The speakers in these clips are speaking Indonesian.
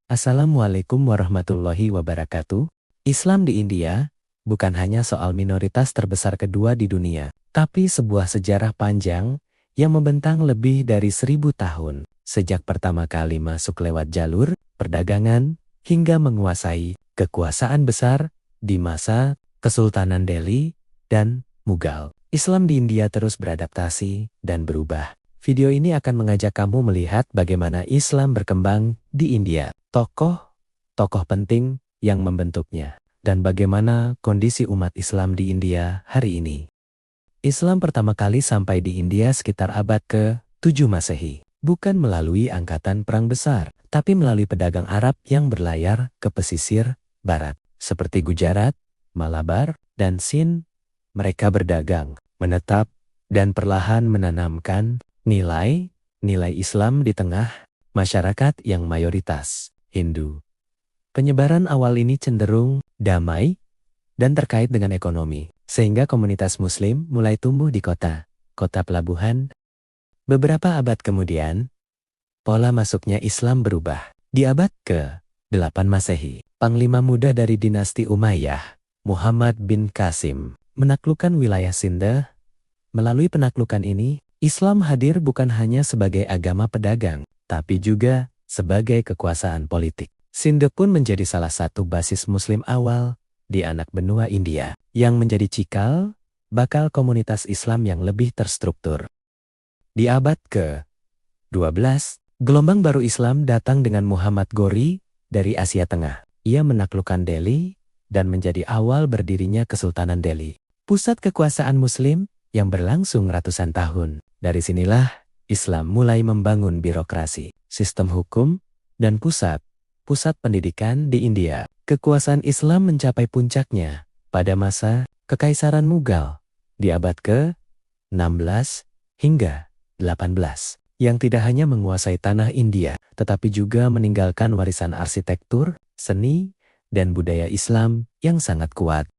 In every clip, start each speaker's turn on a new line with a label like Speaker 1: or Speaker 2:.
Speaker 1: Assalamualaikum warahmatullahi wabarakatuh. Islam di India bukan hanya soal minoritas terbesar kedua di dunia, tapi sebuah sejarah panjang yang membentang lebih dari 1000 tahun. Sejak pertama kali masuk lewat jalur perdagangan hingga menguasai kekuasaan besar di masa Kesultanan Delhi dan Mughal. Islam di India terus beradaptasi dan berubah. Video ini akan mengajak kamu melihat bagaimana Islam berkembang di India, tokoh penting yang membentuknya, dan bagaimana kondisi umat Islam di India hari ini. Islam pertama kali sampai di India sekitar abad ke-7 Masehi, bukan melalui angkatan perang besar, tapi melalui pedagang Arab yang berlayar ke pesisir barat, seperti Gujarat, Malabar, dan Sind. Mereka berdagang, menetap, dan perlahan menanamkan nilai Islam di tengah masyarakat yang mayoritas Hindu. Penyebaran awal ini cenderung damai dan terkait dengan ekonomi, sehingga komunitas Muslim mulai tumbuh di kota pelabuhan. Beberapa abad kemudian, pola masuknya Islam berubah. Di abad ke-8 Masehi, Panglima muda dari dinasti Umayyah, Muhammad bin Qasim, menaklukkan wilayah Sindh. Melalui penaklukan ini, Islam hadir bukan hanya sebagai agama pedagang, tapi juga sebagai kekuasaan politik. Sindh pun menjadi salah satu basis Muslim awal di anak benua India, yang menjadi cikal bakal komunitas Islam yang lebih terstruktur. Di abad ke-12, gelombang baru Islam datang dengan Muhammad Ghori dari Asia Tengah. Ia menaklukkan Delhi dan menjadi awal berdirinya Kesultanan Delhi, pusat kekuasaan Muslim yang berlangsung ratusan tahun. Dari sinilah Islam mulai membangun birokrasi, sistem hukum, dan pusat pendidikan di India. Kekuasaan Islam mencapai puncaknya pada masa Kekaisaran Mughal di abad ke-16 hingga 18, yang tidak hanya menguasai tanah India, tetapi juga meninggalkan warisan arsitektur, seni, dan budaya Islam yang sangat kuat.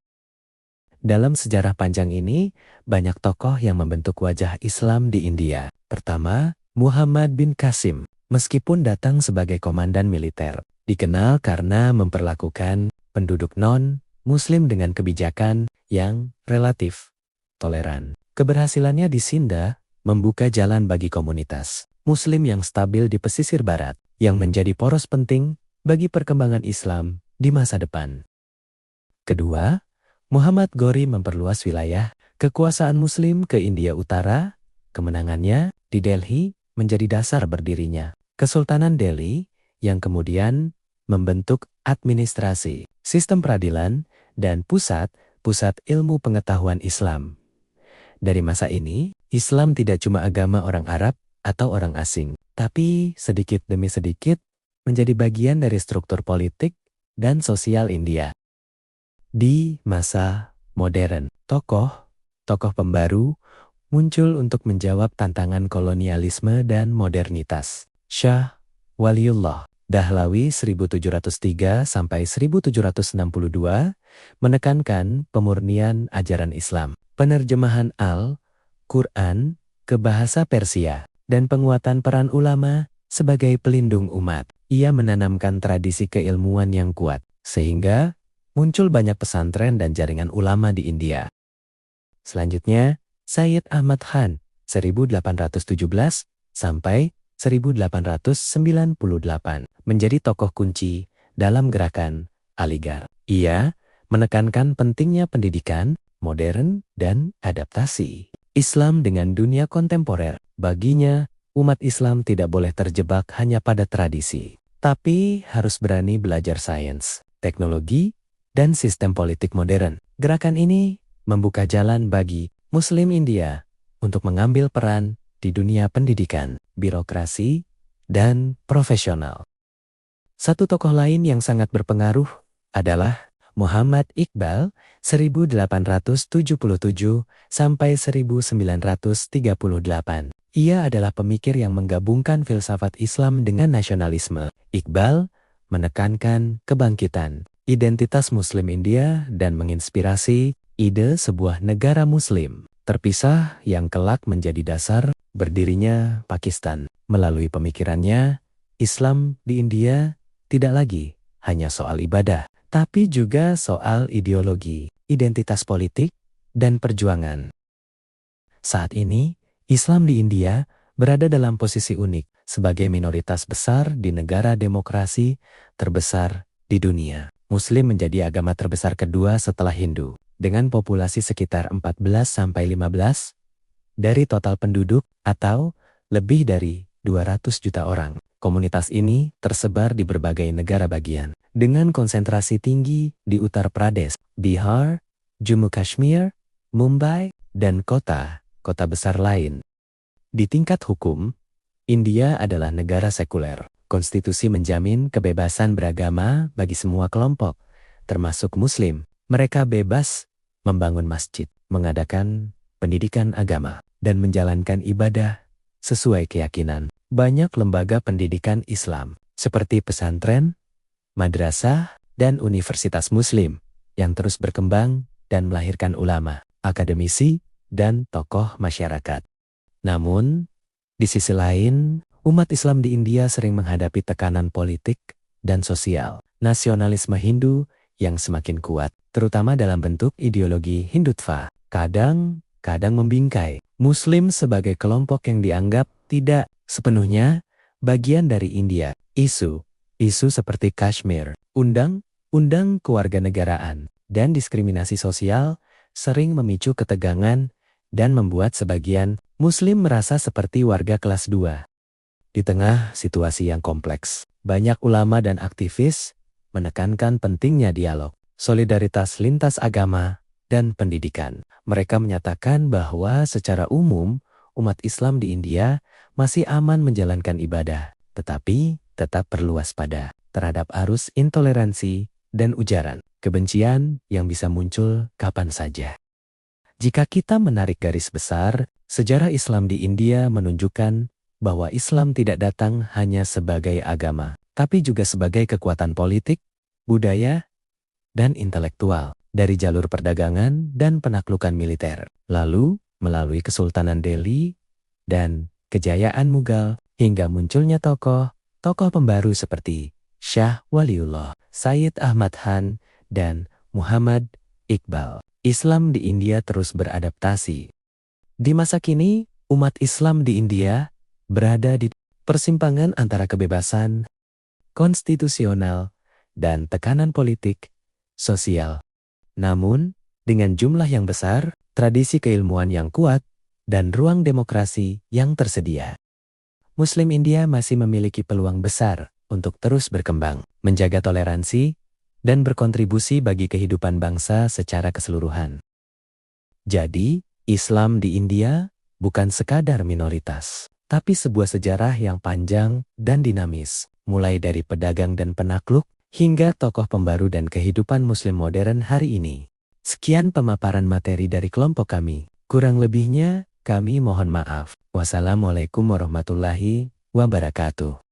Speaker 1: Dalam sejarah panjang ini, banyak tokoh yang membentuk wajah Islam di India. Pertama, Muhammad bin Qasim, meskipun datang sebagai komandan militer, dikenal karena memperlakukan penduduk non-Muslim dengan kebijakan yang relatif toleran. Keberhasilannya di Sindh membuka jalan bagi komunitas Muslim yang stabil di pesisir barat, yang menjadi poros penting bagi perkembangan Islam di masa depan. Kedua, Muhammad Ghori memperluas wilayah kekuasaan Muslim ke India Utara. Kemenangannya di Delhi menjadi dasar berdirinya Kesultanan Delhi, yang kemudian membentuk administrasi, sistem peradilan, dan pusat ilmu pengetahuan Islam. Dari masa ini, Islam tidak cuma agama orang Arab atau orang asing, tapi sedikit demi sedikit menjadi bagian dari struktur politik dan sosial India. Di masa modern, tokoh pembaru muncul untuk menjawab tantangan kolonialisme dan modernitas. Shah Waliullah Dahlawi 1703 sampai 1762 menekankan pemurnian ajaran Islam, penerjemahan Al-Quran ke bahasa Persia, dan penguatan peran ulama sebagai pelindung umat. Ia menanamkan tradisi keilmuan yang kuat, sehingga muncul banyak pesantren dan jaringan ulama di India. Selanjutnya, Sayyid Ahmad Khan 1817 sampai 1898 menjadi tokoh kunci dalam gerakan Aligarh. Ia menekankan pentingnya pendidikan modern dan adaptasi Islam dengan dunia kontemporer. Baginya, umat Islam tidak boleh terjebak hanya pada tradisi, tapi harus berani belajar sains, teknologi, dan sistem politik modern. Gerakan ini membuka jalan bagi Muslim India untuk mengambil peran di dunia pendidikan, birokrasi, dan profesional. Satu tokoh lain yang sangat berpengaruh adalah Muhammad Iqbal 1877 sampai 1938. Ia adalah pemikir yang menggabungkan filsafat Islam dengan nasionalisme. Iqbal menekankan kebangkitan identitas Muslim India dan menginspirasi ide sebuah negara Muslim terpisah yang kelak menjadi dasar berdirinya Pakistan. Melalui pemikirannya, Islam di India tidak lagi hanya soal ibadah, tapi juga soal ideologi, identitas politik, dan perjuangan. Saat ini, Islam di India berada dalam posisi unik sebagai minoritas besar di negara demokrasi terbesar di dunia. Muslim menjadi agama terbesar kedua setelah Hindu, dengan populasi sekitar 14–15 dari total penduduk atau lebih dari 200 juta orang. Komunitas ini tersebar di berbagai negara bagian, dengan konsentrasi tinggi di Uttar Pradesh, Bihar, Jammu Kashmir, Mumbai, dan kota besar lain. Di tingkat hukum, India adalah negara sekuler. Konstitusi menjamin kebebasan beragama bagi semua kelompok, termasuk Muslim. Mereka bebas membangun masjid, mengadakan pendidikan agama, dan menjalankan ibadah sesuai keyakinan. Banyak lembaga pendidikan Islam, seperti pesantren, madrasah, dan universitas Muslim, yang terus berkembang dan melahirkan ulama, akademisi, dan tokoh masyarakat. Namun, di sisi lain, umat Islam di India sering menghadapi tekanan politik dan sosial. Nasionalisme Hindu yang semakin kuat, terutama dalam bentuk ideologi Hindutva, kadang membingkai Muslim sebagai kelompok yang dianggap tidak sepenuhnya bagian dari India. Isu seperti Kashmir, undang kewarganegaraan, dan diskriminasi sosial sering memicu ketegangan dan membuat sebagian Muslim merasa seperti warga kelas 2. Di tengah situasi yang kompleks, banyak ulama dan aktivis menekankan pentingnya dialog, solidaritas lintas agama, dan pendidikan. Mereka menyatakan bahwa secara umum, umat Islam di India masih aman menjalankan ibadah, tetapi tetap perlu waspada terhadap arus intoleransi dan ujaran kebencian yang bisa muncul kapan saja. Jika kita menarik garis besar, sejarah Islam di India menunjukkan bahwa Islam tidak datang hanya sebagai agama, tapi juga sebagai kekuatan politik, budaya, dan intelektual dari jalur perdagangan dan penaklukan militer. Lalu, melalui Kesultanan Delhi dan kejayaan Mughal, hingga munculnya tokoh pembaru seperti Shah Waliullah, Sayyid Ahmad Khan, dan Muhammad Iqbal. Islam di India terus beradaptasi. Di masa kini, umat Islam di India berada di persimpangan antara kebebasan konstitusional dan tekanan politik, sosial. Namun, dengan jumlah yang besar, tradisi keilmuan yang kuat, dan ruang demokrasi yang tersedia, Muslim India masih memiliki peluang besar untuk terus berkembang, menjaga toleransi, dan berkontribusi bagi kehidupan bangsa secara keseluruhan. Jadi, Islam di India bukan sekadar minoritas, tapi sebuah sejarah yang panjang dan dinamis, mulai dari pedagang dan penakluk, hingga tokoh pembaru dan kehidupan Muslim modern hari ini. Sekian pemaparan materi dari kelompok kami. Kurang lebihnya, kami mohon maaf. Wassalamualaikum warahmatullahi wabarakatuh.